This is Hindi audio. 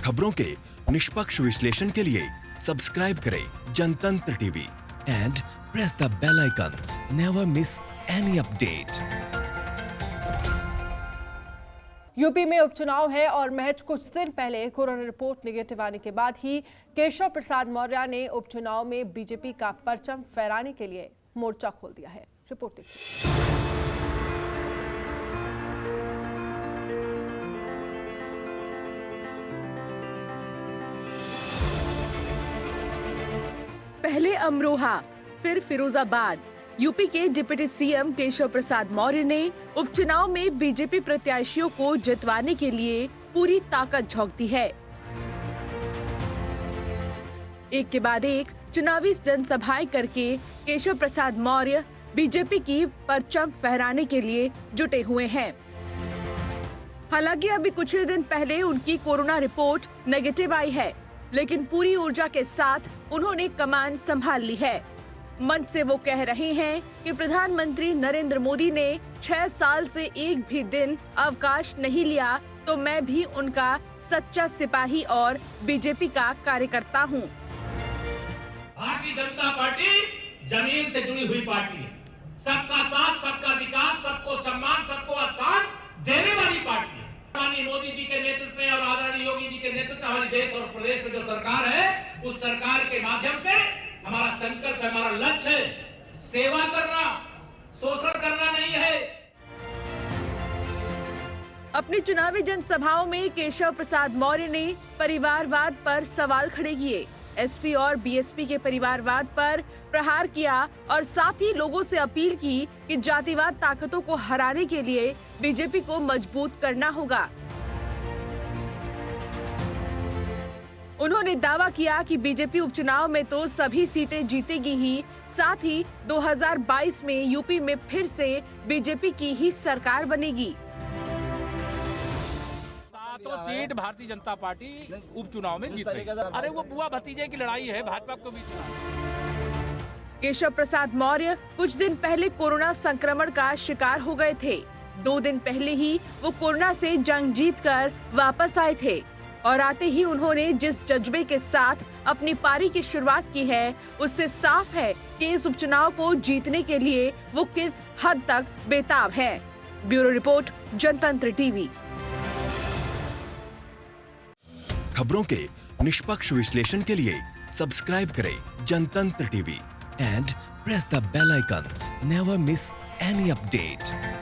खबरों के निष्पक्ष विश्लेषण के लिए सब्सक्राइब करें Jantantra TV and press the bell icon. Never miss any update. UP में उपचुनाव है और महज कुछ दिन पहले कोरोना रिपोर्ट नेगेटिव आने के बाद ही केशव प्रसाद मौर्य ने उपचुनाव में बीजेपी का परचम फहराने के लिए मोर्चा खोल दिया है। रिपोर्ट देखिए। पहले अमरोहा, फिर फिरोजाबाद। यूपी के डिप्टी सीएम केशव प्रसाद मौर्य ने उपचुनाव में बीजेपी प्रत्याशियों को जितवाने के लिए पूरी ताकत झोंक दी है। एक के बाद एक चुनावी जनसभाएं करके केशव प्रसाद मौर्य बीजेपी की परचम फहराने के लिए जुटे हुए हैं। हालांकि अभी कुछ ही दिन पहले उनकी कोरोना रिपोर्ट नेगेटिव आई है, लेकिन पूरी ऊर्जा के साथ उन्होंने कमान संभाल ली है। मंच से वो कह रहे हैं कि प्रधानमंत्री नरेंद्र मोदी ने 6 साल से एक भी दिन अवकाश नहीं लिया, तो मैं भी उनका सच्चा सिपाही और बीजेपी का कार्यकर्ता हूं। भारतीय जनता पार्टी जमीन से जुड़ी हुई पार्टी है। सबका साथ, सबका विकास, सबको सम्मान, सबको स्थान देने वाली पार्टी है। माननीय मोदी जी के नेतृत्व में और आदरणीय योगी जी के नेतृत्व में हमारे देश और प्रदेश में जो सरकार है, उस सरकार के माध्यम से हमारा संकल्प है, हमारा लक्ष्य है सेवा करना, शोषण करना नहीं है। अपनी चुनावी जनसभाओं में केशव प्रसाद मौर्य ने परिवारवाद पर सवाल खड़े किए, एसपी और बीएसपी के परिवारवाद पर प्रहार किया और साथ ही लोगों से अपील की कि जातिवाद ताकतों को हराने के लिए बीजेपी को मजबूत करना होगा। उन्होंने दावा किया कि बीजेपी उपचुनाव में तो सभी सीटें जीतेगी ही, साथ ही 2022 में यूपी में फिर से बीजेपी की ही सरकार बनेगी। तो सीट भारतीय जनता पार्टी उपचुनाव में जीत रही है। अरे वो बुआ भतीजे की लड़ाई है, भाजपा को भी। केशव प्रसाद मौर्य कुछ दिन पहले कोरोना संक्रमण का शिकार हो गए थे। 2 दिन पहले ही वो कोरोना से जंग जीतकर वापस आए थे और आते ही उन्होंने जिस जज्बे के साथ अपनी पारी की शुरुआत की है, उससे साफ है कि इस उपचुनाव को जीतने के लिए वो किस हद तक बेताब हैं। Bureau report, Jantantra TV. खबरों के निष्पक्ष विश्लेषण के लिए सब्सक्राइब करें Jantantra TV and press the bell icon. Never miss any update.